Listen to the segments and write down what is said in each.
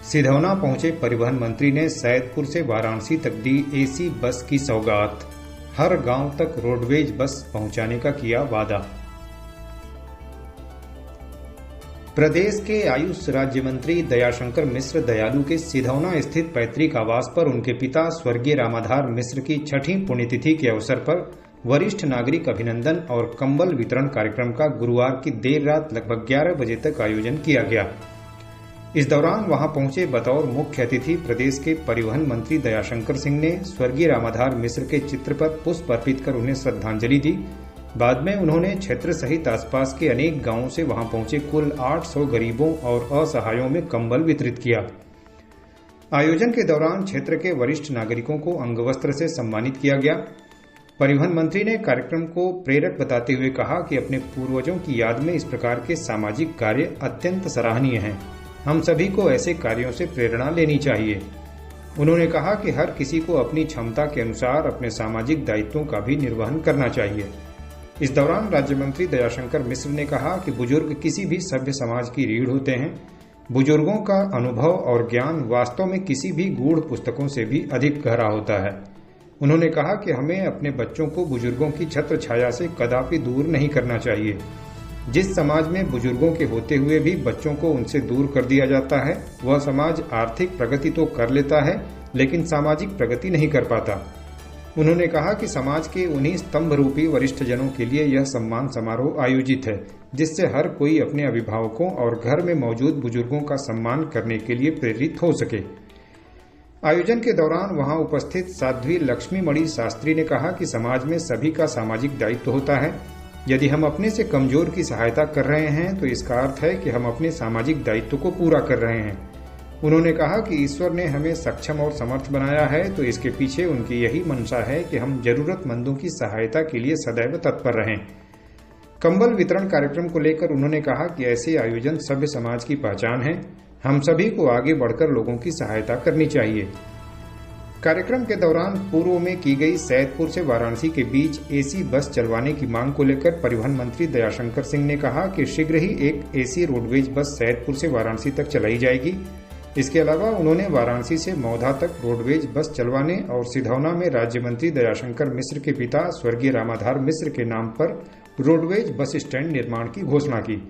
सिधौना पहुंचे परिवहन मंत्री ने सैदपुर से वाराणसी तक दी एसी बस की सौगात। हर गांव तक रोडवेज बस पहुंचाने का किया वादा। प्रदेश के आयुष राज्य मंत्री दयाशंकर मिश्र दयालु के सिधौना स्थित पैतृक आवास पर उनके पिता स्वर्गीय रामाधार मिश्र की 6ठी पुण्यतिथि के अवसर पर वरिष्ठ नागरिक अभिनंदन और कंबल वितरण कार्यक्रम का गुरुवार की देर रात लगभग 11 बजे तक आयोजन किया गया। इस दौरान वहां पहुंचे बतौर मुख्य अतिथि प्रदेश के परिवहन मंत्री दयाशंकर सिंह ने स्वर्गीय रामाधार मिश्र के चित्र पर पुष्प अर्पित कर उन्हें श्रद्धांजलि दी। बाद में उन्होंने क्षेत्र सहित आसपास के अनेक गांवों से वहां पहुंचे कुल 800 गरीबों और असहायों में कंबल वितरित किया। आयोजन के दौरान क्षेत्र के वरिष्ठ नागरिकों को अंगवस्त्र से सम्मानित किया गया। परिवहन मंत्री ने कार्यक्रम को प्रेरक बताते हुए कहा कि अपने पूर्वजों की याद में इस प्रकार के सामाजिक कार्य अत्यंत सराहनीय हैं। हम सभी को ऐसे कार्यों से प्रेरणा लेनी चाहिए। उन्होंने कहा कि हर किसी को अपनी क्षमता के अनुसार अपने सामाजिक दायित्वों का भी निर्वहन करना चाहिए। इस दौरान राज्य मंत्री दयाशंकर मिश्र ने कहा कि बुजुर्ग किसी भी सभ्य समाज की रीढ़ होते हैं। बुजुर्गों का अनुभव और ज्ञान वास्तव में किसी भी गूढ़ पुस्तकों से भी अधिक गहरा होता है। उन्होंने कहा कि हमें अपने बच्चों को बुजुर्गों की छत्र छाया से कदापि दूर नहीं करना चाहिए। जिस समाज में बुजुर्गों के होते हुए भी बच्चों को उनसे दूर कर दिया जाता है, वह समाज आर्थिक प्रगति तो कर लेता है लेकिन सामाजिक प्रगति नहीं कर पाता। उन्होंने कहा कि समाज के उन्हीं स्तंभ रूपी वरिष्ठ जनों के लिए यह सम्मान समारोह आयोजित है, जिससे हर कोई अपने अभिभावकों और घर में मौजूद बुजुर्गों का सम्मान करने के लिए प्रेरित हो सके। आयोजन के दौरान वहां उपस्थित साध्वी लक्ष्मीमणि शास्त्री ने कहा कि समाज में सभी का सामाजिक दायित्व होता है। यदि हम अपने से कमजोर की सहायता कर रहे हैं तो इसका अर्थ है कि हम अपने सामाजिक दायित्व को पूरा कर रहे हैं। उन्होंने कहा कि ईश्वर ने हमें सक्षम और समर्थ बनाया है तो इसके पीछे उनकी यही मंशा है कि हम जरूरतमंदों की सहायता के लिए सदैव तत्पर रहें। कंबल वितरण कार्यक्रम को लेकर उन्होंने कहा कि ऐसे आयोजन सभ्य समाज की पहचान है। हम सभी को आगे बढ़कर लोगों की सहायता करनी चाहिए। कार्यक्रम के दौरान पूर्व में की गई सैदपुर से वाराणसी के बीच एसी बस चलवाने की मांग को लेकर परिवहन मंत्री दयाशंकर सिंह ने कहा कि शीघ्र ही एक एसी रोडवेज बस सैदपुर से वाराणसी तक चलाई जाएगी। इसके अलावा उन्होंने वाराणसी से मौधा तक रोडवेज बस चलवाने और सिधौना में राज्य मंत्री दयाशंकर मिश्र के पिता स्वर्गीय रामाधार मिश्र के नाम पर रोडवेज बस स्टैंड निर्माण की घोषणा की।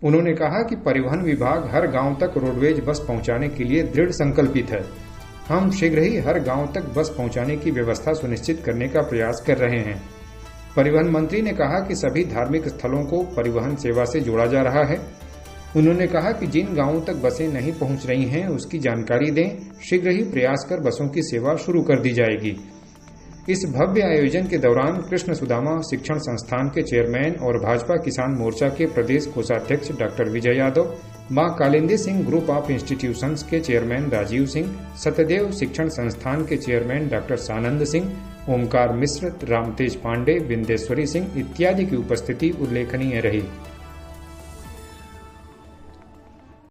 उन्होंने कहा कि परिवहन विभाग हर गांव तक रोडवेज बस पहुंचाने के लिए दृढ़ संकल्पित है। हम शीघ्र ही हर गांव तक बस पहुंचाने की व्यवस्था सुनिश्चित करने का प्रयास कर रहे हैं। परिवहन मंत्री ने कहा कि सभी धार्मिक स्थलों को परिवहन सेवा से जोड़ा जा रहा है। उन्होंने कहा कि जिन गांवों तक बसें नहीं पहुंच रही हैं उसकी जानकारी दें। शीघ्र ही प्रयास कर बसों की सेवा शुरू कर दी जाएगी। इस भव्य आयोजन के दौरान कृष्ण सुदामा शिक्षण संस्थान के चेयरमैन और भाजपा किसान मोर्चा के प्रदेश कोषाध्यक्ष डॉक्टर विजय यादव, मां Kalindi Singh group of institutions के चेयरमैन राजीव सिंह, सत्यदेव शिक्षण संस्थान के चेयरमैन डॉक्टर सानंद सिंह, ओमकार मिश्र, रामतेज पांडे, बिंदेश्वरी सिंह इत्यादि की उपस्थिति उल्लेखनीय रही।